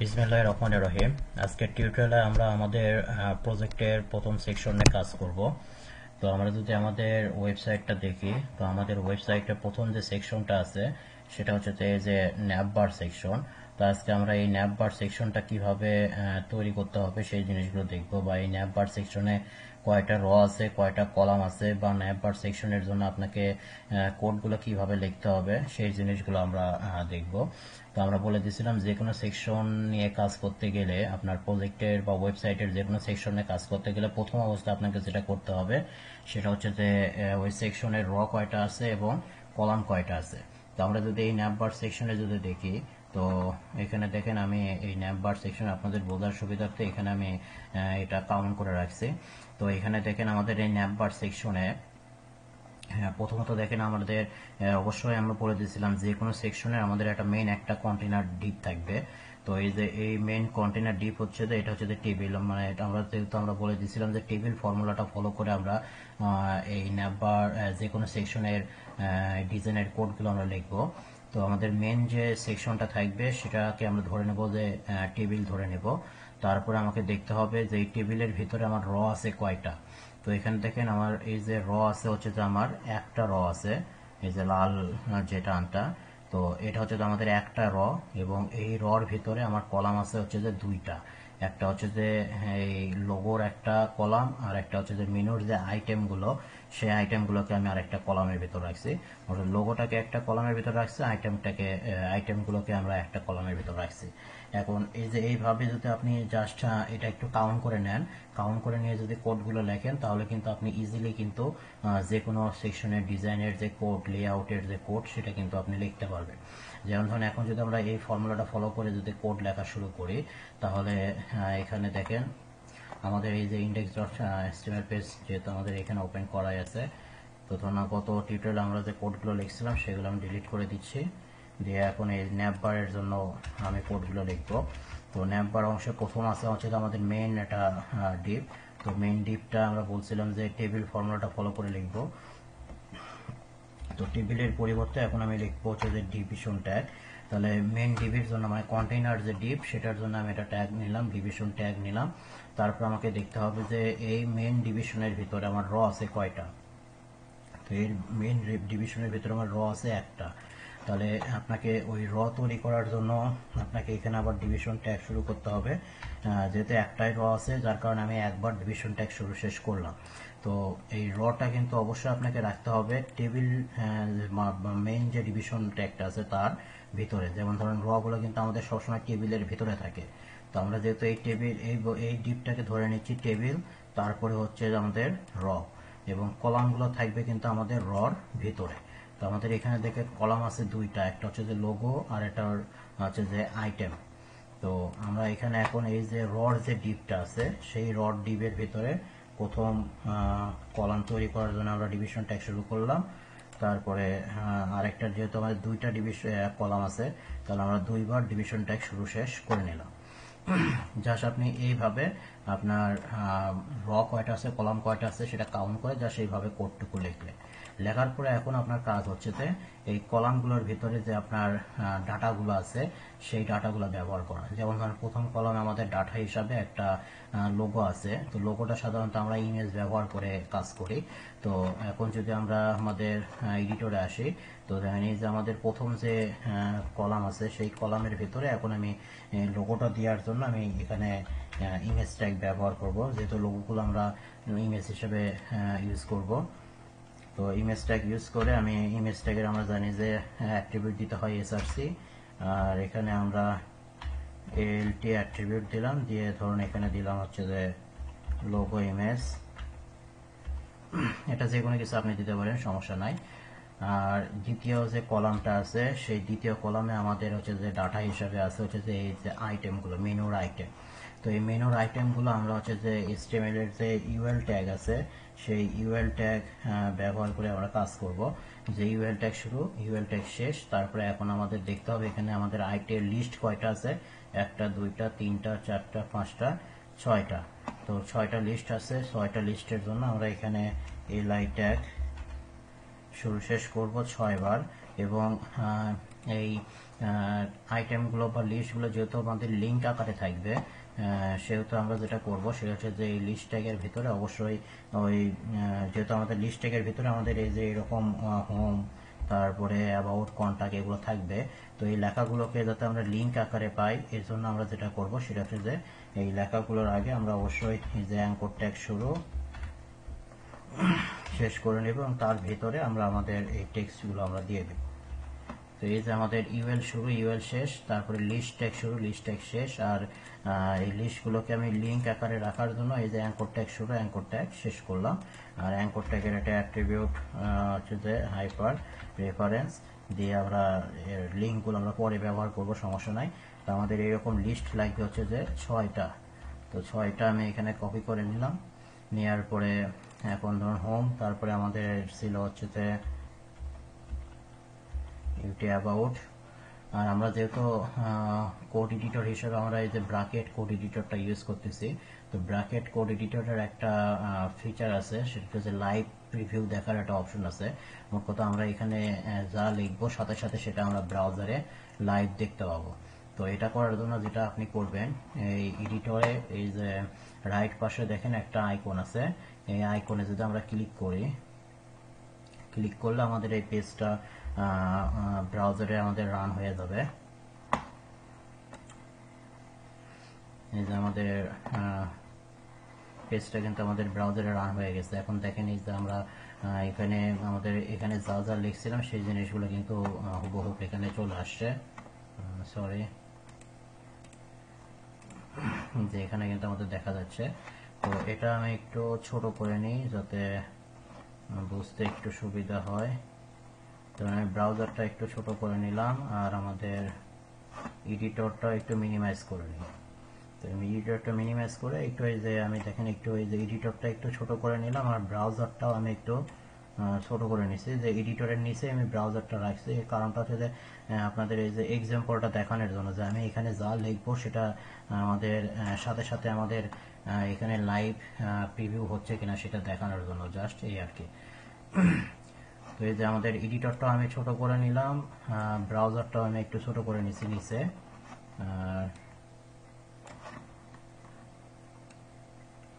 বিসমিল্লাহির রহমানির রহিম। আজকের টিউটোরিয়ালে আমরা আমাদের প্রজেক্টের প্রথম সেকশনে কাজ করব। তো আমরা যদি আমাদের ওয়েবসাইটটা দেখি, তো আমাদের ওয়েবসাইটের প্রথম যে সেকশনটা আছে সেটা হচ্ছে যে ন্যাভবার সেকশন। তো আজকে আমরা এই ন্যাভবার সেকশনটা কিভাবে তৈরি করতে হবে সেই জিনিসগুলো দেখব, বা এই ন্যাভবার সেকশনে কয়টা র আছে, কয়টা কলাম আছে, বা ন্যাভবার সেকশনের জন্য আপনাকে কোডগুলো কিভাবে লিখতে হবে সেই জিনিসগুলো আমরা দেখব। তো আমরা বলে দিয়েছিলাম যে কোনো সেকশন নিয়ে কাজ করতে গেলে, আপনার প্রজেক্টের বা ওয়েবসাইটের যে কোনো সেকশনে কাজ করতে গেলে প্রথম অবস্থায় আপনাকে যেটা করতে হবে সেটা হচ্ছে যে ওই সেকশনের র কয়টা আছে এবং কলাম কয়টা আছে। তো আমরা যদি এই ন্যাভবার সেকশনে যদি দেখি, তো এখানে দেখেন আমি এই ন্যাভবার সেকশন আপনাদের বোঝার সুবিধার্থে এখানে আমি এটা কাউন্ট করে রাখছি। তো এখানে দেখেন আমাদের এই ন্যাভবার সেকশনে প্রথমত দেখেন আমাদের অবশ্যই আমরা বলে দিয়েছিলাম যে কোনো সেকশনে আমাদের একটা মেইন একটা কন্টেনার ডিপ থাকবে। তো এই যে এই মেইন কন্টেনার ডিপ হচ্ছে যে এটা হচ্ছে যে টেবিল, মানে এটা আমরা যেহেতু আমরা বলে দিয়েছিলাম যে টেবিল ফর্মুলাটা ফলো করে আমরা এই ন্যাভবার যে কোনো সেকশনের ডিজাইনের কোডগুলো আমরা লিখবো। তো আমাদের মেন যে সেকশনটা থাকবে সেটাকে আমরা ধরে নেব যে টেবিল ধরে নেব। তারপরে আমাকে দেখতে হবে যে এই টেবিলের ভিতরে আমার র আছে কয়টা। তো এখানে দেখেন আমার এই যে র আছে হচ্ছে যে আমার একটা র আছে, এই যে লাল যে টানটা। তো এটা হচ্ছে যে আমাদের একটা র, এবং এই রর ভিতরে আমার কলাম আছে হচ্ছে যে দুইটা। একটা হচ্ছে যে এই লোগোর একটা কলাম, আর একটা হচ্ছে যে মেনুর যে আইটেমগুলো সেই আইটেমগুলোকে আমি আরেকটা কলামের ভিতর রাখছি। অর্থাৎ লোগোটাকে একটা কলামের ভিতর রাখছি, আইটেমগুলোকে আমরা একটা কলামের ভিতর রাখছি। এখন এই যে এইভাবে যদি আপনি জাস্ট এটা একটু কাউন্ট করে নেন, কাউন্ট করে নিয়ে যদি কোডগুলো লেখেন, তাহলে কিন্তু আপনি ইজিলি কিন্তু যে কোনো সেকশনের ডিজাইনের যে কোড, লেআউটের যে কোড সেটা কিন্তু আপনি লিখতে পারবেন। যেমন ধরুন এখন যদি আমরা এই ফর্মুলাটা ফলো করে যদি কোড লেখা শুরু করি, তাহলে এখানে দেখেন আমাদের এই যে index.html পেজ যেহেতু আমাদের এখানে ওপেন করাই আছে। তো ধরুন গত টিউটোরিয়ালে আমরা যে কোডগুলো লিখছিলাম সেগুলো আমি ডিলিট করে দিচ্ছি, দিয়ে এখন এই ন্যাভবারের জন্য আমি কোডগুলো লিখবো। তো ন্যাভবার অংশে প্রথম আছে হচ্ছে আমাদের মেইন একটা ডিপ। তো মেইন ডিপটা আমরা বলছিলাম যে টেবিল ফর্মুলাটা ফলো করে লিখবো। তো টেবিলের পরিবর্তে এখন আমি লিখবো হচ্ছে যে ডিভিশন ট্যাগ। তাহলে মেইন ডিভির জন্য মানে কন্টেইনার যে ডিপ সেটার জন্য আমি এটা ট্যাগ নিলাম, ডিভিশন ট্যাগ নিলাম। তারপর আমাকে দেখতে হবে যে এই মেইন ডিভিশনের ভিতরে আমার র আছে কয়টা। তো এর মেইন ডিভিশনের ভিতরে আমার র আছে একটা। তাহলে আপনাকে ওই র তৈরি করার জন্য আপনাকে এখানে আবার ডিভিশন ট্যাগ শুরু করতে হবে। যেহেতু একটাই র আছে যার কারণে আমি একবার ডিভিশন ট্যাগ শেষ করলাম। তো এই রটা কিন্তু অবশ্যই আপনাকে রাখতে হবে টেবিল মেইন যে ডিভিশন ট্যাগটা আছে তার ভিতরে। যেমন ধরেন র গুলো কিন্তু আমাদের সবসময় টেবিলের ভিতরে থাকে। তো আমরা যেহেতু এই টেবিল এই ডিপটাকে ধরে নিচ্ছি টেবিল, তারপরে হচ্ছে আমাদের র, এবং কলামগুলো থাকবে কিন্তু আমাদের রর ভিতরে। তো আমাদের এখানে দেখে কলাম আছে দুইটা, একটা হচ্ছে যে লোগো আর একটা হচ্ছে যে আইটেম। তো আমরা এখানে এখন এই যে রড যে ডিপটা আছে সেই রড ডিপের ভিতরে প্রথম কলাম তৈরি করার জন্য আমরা ডিভিশন ট্যাগ শুরু করলাম। তারপরে আরেকটা যেহেতু আমাদের দুইটা ডিভিশন কলাম আছে, তাহলে আমরা দুইবার ডিভিশন ট্যাগ শেষ করে নিলাম। জাস্ট আপনি এইভাবে আপনার র কয়টা আছে, কলাম কয়টা আছে সেটা কাউন্ট করে জাস্ট এইভাবে কোডটুকু লিখলে, লেখার পরে এখন আপনার কাজ হচ্ছে যে এই কলামগুলোর ভিতরে যে আপনার ডাটাগুলো আছে সেই ডাটাগুলো ব্যবহার করা। যেমন ধরেন প্রথম কলামে আমাদের ডাটা হিসাবে একটা লোগো আছে। তো লোগোটা সাধারণত আমরা ইমেজ ব্যবহার করে কাজ করি। তো এখন যদি আমরা আমাদের এডিটরে আসি, তো দেখেন এই যে আমাদের প্রথম যে কলাম আছে সেই কলামের ভিতরে এখন আমি লোগোটা দেওয়ার জন্য আমি এখানে ইমেজ ট্যাগ ব্যবহার করব, যেহেতু লোগোগুলো আমরা ইমেজ হিসেবে ইউজ করব। তো ইমেজ ট্যাগ ইউজ করে আমি ইমেজ ট্যাগের আমরা জানি যে অ্যাট্রিবিউট দিতে হয় এসআরসি, আর এখানে আমরা এলটি অ্যাট্রিবিউট দিলাম, দিয়ে ধরুন এখানে দিলাম হচ্ছে যে লোগো ইমেজ। এটা যে কোনো কিছু আপনি দিতে পারেন, সমস্যা নাই। আর দ্বিতীয় যে কলামটা আছে সেই দ্বিতীয় কলামে আমাদের হচ্ছে যে ডাটা হিসাবে আছে হচ্ছে যে এই যে আইটেমগুলো, মেনুর আইটেম। তো এই মেনুর আইটেমগুলো আমরা হচ্ছে যে HTML এর যে ইউএল ট্যাগ আছে সেই ইউএল ট্যাগ ব্যবহার করে আমরা কাজ করব। যে ইউএল ট্যাগ শুরু, ইউএল ট্যাগ শেষ। তারপরে এখন আমাদের দেখতে হবে এখানে আমাদের আইটেম লিস্ট কয়টা আছে, একটা, দুইটা, তিনটা, চারটা, পাঁচটা, ছয়টা। তো ছয়টা লিস্ট আছে, ছয়টা লিস্টের জন্য আমরা এখানে এলআই ট্যাগ শুরু শেষ করব 6 বার, এবং এই আইটেমগুলো বা লিস্টগুলো যেহেতু আমাদের লিঙ্ক আকারে থাকবে, সেহেতু আমরা যেটা করব সেটা হচ্ছে যে এই লিস্ট ট্যাগের ভিতরে অবশ্যই ওই যেহেতু আমাদের লিস্ট ট্যাগের ভিতরে আমাদের এই যে এরকম হোম, তারপরে অ্যাবাউট, কন্টাক্ট এগুলো থাকবে। তো এই লেখাগুলোকে যাতে আমরা লিঙ্ক আকারে পাই, এর জন্য আমরা যেটা করব সেটা হচ্ছে যে এই লেখাগুলোর আগে আমরা অবশ্যই এই যে অ্যাঙ্কর ট্যাগ শুরু শেষ করে নেব এবং তার ভিতরে আমরা আমাদের এই টেক্সটগুলো আমরা দিয়ে দেব। তো এই যে আমাদের ইউএল শুরু, ইউএল শেষ, তারপরে লিস্ট ট্যাগ শুরু, লিস্ট ট্যাগ শেষ। আর এই লিস্টগুলোকে আমি লিঙ্ক আকারে রাখার জন্য এই যে অ্যাঙ্কর ট্যাগ শুরু, অ্যাঙ্কর ট্যাগ শেষ করলাম। আর অ্যাঙ্কর ট্যাগের একটা অ্যাট্রিবিউট হচ্ছে যে হাইপার রেফারেন্স দিয়ে আমরা এর লিঙ্কগুলো আমরা পরে ব্যবহার করব, সমস্যা নাই। তো আমাদের এইরকম লিস্ট লাগবে হচ্ছে যে 6টা। তো 6টা আমি এখানে কপি করে নিলাম, নেওয়ার পরে এখন ধরুন হোম, তারপরে আমাদের ছিল হচ্ছে যে ইউটি অ্যাবাউট। আর আমরা যেহেতু কোড এডিটর হিসেবে আমরা এই যে ব্র্যাকেট কোড এডিটরটা ইউজ করতেছি, তো ব্র্যাকেট কোড এডিটরের একটা ফিচার আছে, সেটা হচ্ছে লাইভ প্রিভিউ দেখার একটা অপশন আছে। মোট কথা আমরা এখানে যা লিখবো সাথে সাথে সেটা আমরা ব্রাউজারে লাইভ দেখতে পাবো। তো এটা করার জন্য যেটা আপনি করবেন, এই এডিটরে এই যে রাইট পাশে দেখেন একটা আইকন আছে, এই আইকনে যদি আমরা ক্লিক করি, ক্লিক করলে আমাদের এই পেজটা ব্রাউজারে আমাদের রান হয়ে যাবে। এই যে আমাদের পেজটা কিন্তু আমাদের ব্রাউজারে রান হয়ে গেছে। এখন দেখেন এই যে আমরা এখানে আমাদের এখানে যা যা লিখছিলাম সেই জিনিসগুলো কিন্তু হুবহু এখানে চলে আসছে। সরি, যে এখানে কিন্তু আমাদের দেখা যাচ্ছে। তো এটা আমি একটু ছোট করে নিই যাতে বুঝতে একটু সুবিধা হয়। তো আমি ব্রাউজারটা একটু ছোট করে নিলাম আর আমাদের এডিটরটা একটু মিনিমাইজ করে নিই। তো আমি এডিটরটা মিনিমাইজ করে একটু এই যে আমি দেখেন একটু এই যে এডিটরটা একটু ছোট করে নিলাম আর ব্রাউজারটাও আমি একটু ছোট করে নিছি। যে এডিটরের নিচে আমি ব্রাউজারটা রাখছি, এর কারণটা হচ্ছে যে আপনাদের এই যে এক্সাম্পলটা দেখানোর জন্য যে আমি এখানে যা লিখবো সেটা আমাদের সাথে সাথে আমাদের এখানে লাইভ প্রিভিউ হচ্ছে কিনা সেটা দেখানোর জন্য, জাস্ট এই আর কি। তো এই যে আমাদের এডিটরটা আমি ছোট করে নিলাম, ব্রাউজারটাও আমি একটু ছোট করে নিছি নিচে।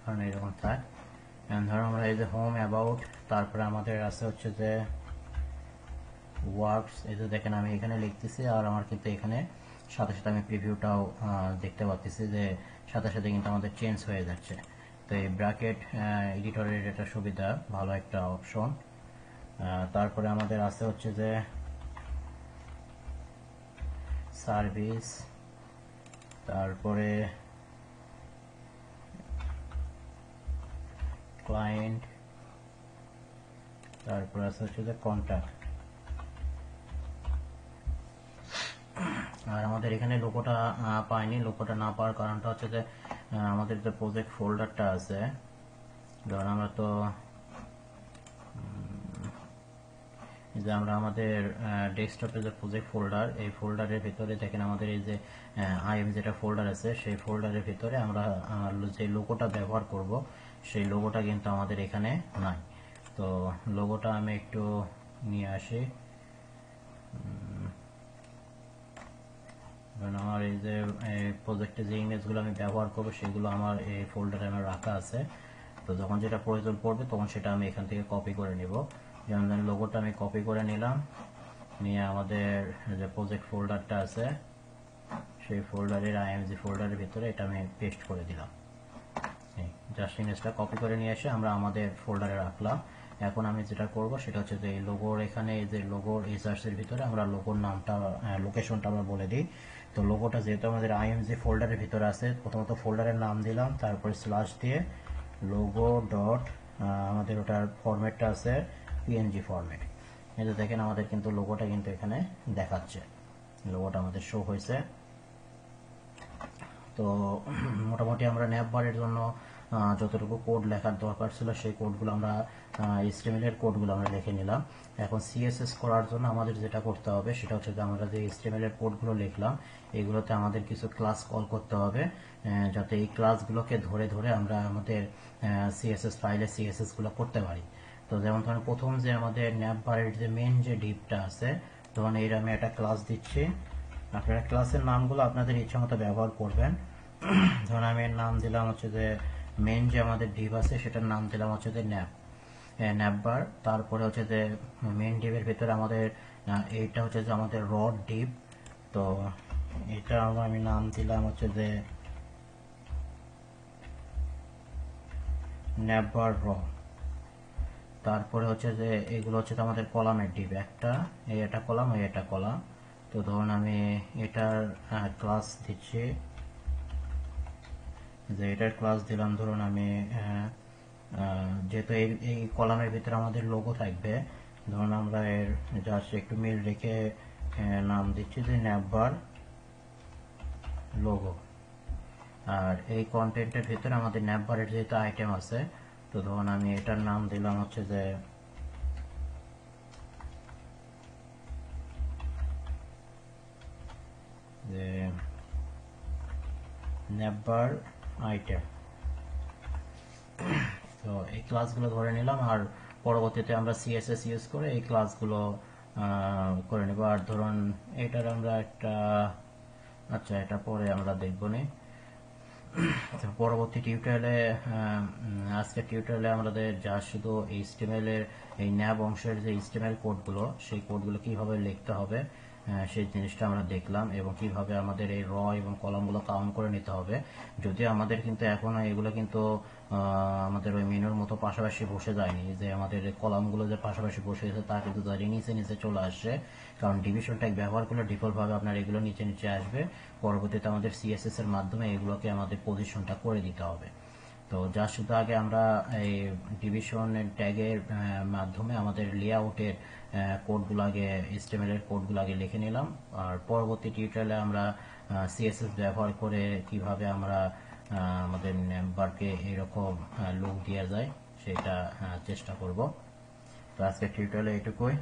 কারণ এরকম থাক, ধরো আমরা এই যে হোম, অ্যাবাউট, তারপরে আমাদের আছে হচ্ছে যে ওয়ার্কস, এই যে দেখেন আমি এখানে লিখতেছি আর আমার কিন্তু এখানে সাথে সাথে আমি প্রিভিউটাও দেখতে পাচ্ছি যে সাথে সাথে কিন্তু আমাদের চেঞ্জ হয়ে যাচ্ছে। তো এই ব্র্যাকেট এডিটরের এটা সুবিধা, ভালো একটা অপশন। তারপরে আমাদের আছে হচ্ছে যে সার্ভিস, তারপরে ক্লায়েন্ট, তারপরে আছে হচ্ছে যে কন্ট্যাক্ট। আর আমাদের এখানে লোগোটা পাইনি, লোগোটা না পাওয়ার কারণটা হচ্ছে যে আমাদের যে প্রজেক্ট ফোল্ডারটা আছে, ধরুন আমরা তো যে আমরা আমাদের ডেস্কটপে যে প্রজেক্ট ফোল্ডার, এই ফোল্ডারের ভিতরে দেখেন আমাদের এই যে আইএম যেটা ফোল্ডার আছে, সেই ফোল্ডারের ভিতরে আমরা যে লোগোটা ব্যবহার করব সেই লোগোটা কিন্তু আমাদের এখানে নাই। তো লোগোটা আমি একটু নিয়ে আসি। আমার এই যে প্রজেক্টে যে ইমেজগুলো আমি ব্যবহার করব সেগুলো আমার এই ফোল্ডারে আমার রাখা আছে। তো যখন যেটা প্রয়োজন পড়বে তখন সেটা আমি এখান থেকে কপি করে নিব। যেমন লোগোটা আমি কপি করে নিলাম, নিয়ে আমাদের যে প্রজেক্ট ফোল্ডারটা আছে সেই ফোল্ডারের আইএমজি ফোল্ডারের ভিতরে এটা আমি পেস্ট করে দিলাম। জাস্ট ইমেজটা কপি করে নিয়ে এসে আমরা আমাদের ফোল্ডারে রাখলাম। এখন আমি যেটা করব সেটা হচ্ছে যে এই লোগোর এখানে এই যে লোগোর রিসার্চের ভিতরে আমরা লোগোর নামটা, লোকেশনটা আমরা বলে দিই। তো লোগোটা যেহেতু আমাদের আইএমজি ফোল্ডারের ভিতরে আছে, প্রথমত ফোল্ডারের নাম দিলাম, তারপরে স্ল্যাশ দিয়ে লোগো ডট, আমাদের ওটার ফরম্যাটটা আছে পিএনজি ফরম্যাট। এই যে দেখেন আমাদের কিন্তু লোগোটা কিন্তু এখানে দেখাচ্ছে, লোগোটা আমাদের শো হয়েছে। তো মোটামুটি আমরা ন্যাপ বারের জন্য যতটুকু কোড লেখার দরকার ছিল সেই কোডগুলো আমরা HTML এর কোডগুলো আমরা লিখে নিলাম। এখন CSS করার জন্য আমাদের যেটা করতে হবে সেটা হচ্ছে যে আমরা যে HTML এর কোডগুলো লিখলাম এগুলোতে আমাদের কিছু ক্লাস কল করতে হবে, যাতে এই ক্লাসগুলোকে ধরে ধরে আমরা আমাদের CSS ফাইলে CSS গুলো করতে পারি। তো যেমন ধরেন প্রথম যে আমাদের ন্যাপ বারের যে মেন যে ডিপটা আছে, তখন এর আমি একটা ক্লাস দিচ্ছি আপনারা ক্লাসের নামগুলো আপনাদের ইচ্ছা মতো ব্যবহার করবেন। ধরুন আমি এর নাম দিলাম হচ্ছে যে মেন যে আমাদের ডিভ আছে সেটার নাম দিলাম হচ্ছে যে ন্যাপবার। তারপরে হচ্ছে যে মেন ডিভের ভিতরে আমাদের এইটা হচ্ছে যে আমাদের রড ডিভ। তো এটা আমি নাম দিলাম হচ্ছে যে ন্যাপবার র। তারপরে হচ্ছে যে এগুলো হচ্ছে আমাদের কলামের ডিভ, এটা কলাম এটা কলাম। তো ধরুন আমি এটার ক্লাস দিচ্ছি, যে এটার ক্লাস দিলাম ধরুন আমি যেহেতু এই কলামের ভিতরে আমাদের লোগো থাকবে, ধরুন আমরা এর জাস্ট একটু মিল রেখে নাম দিচ্ছি যে ন্যাপবার লোগো। আর এই কন্টেন্টের ভিতরে আমাদের ন্যাপবারের যেহেতু আইটেম আছে, তো ধরুন আমি এটার নাম দিলাম হচ্ছে যে ন্যাপবার আইটেম। তো এই ক্লাসগুলো ধরে নিলাম, আর পরবর্তীতে আমরা সিএসএস ইউজ করে এই ক্লাসগুলো করে নেব। আর ধরুন এটার আমরা একটা, আচ্ছা এটা পরে আমরা দেখব নি। পরবর্তী টিউটোরিয়ালে, আজকের টিউটোরিয়ালে আমাদের যা শুধু এইচটিএমএল এর এই ন্যাব অংশের যে এইচটিএমএল কোডগুলো, সেই কোডগুলো কিভাবে লিখতে হবে সেই জিনিসটা আমরা দেখলাম, এবং কিভাবে আমাদের এই র এবং কলামগুলো কাউন্ট করে নিতে হবে। যদিও আমাদের কিন্তু এখনো এগুলো কিন্তু আমাদের ওই মেনুর মতো পাশাপাশি বসে যায়নি, যে আমাদের কলামগুলো যে পাশাপাশি বসে গেছে তা কিন্তু তাদের নিচে নিচে চলে আসছে, কারণ ডিভিশন ট্যাগ ব্যবহার করলে ডিফল্ট ভাবে আপনার এগুলো নিচে নিচে আসবে। পরবর্তীতে আমাদের সিএসএস এর মাধ্যমে এগুলোকে আমাদের পজিশনটা করে দিতে হবে। তো যা শুধু আগে আমরা এই ডিভিশন ট্যাগের মাধ্যমে আমাদের লেআউটের কোডগুলো আগে, এইচটিএমএল এর কোডগুলো আগে লিখে নিলাম, আর পরবর্তী টিউটোরিয়ালে আমরা সিএসএস ব্যবহার করে কিভাবে আমরা আমাদের নাম্বারকে এরকম লুক দেওয়া যায় সেটা চেষ্টা করব। তো আজকের টিউটোরিয়ালে এটুকুই।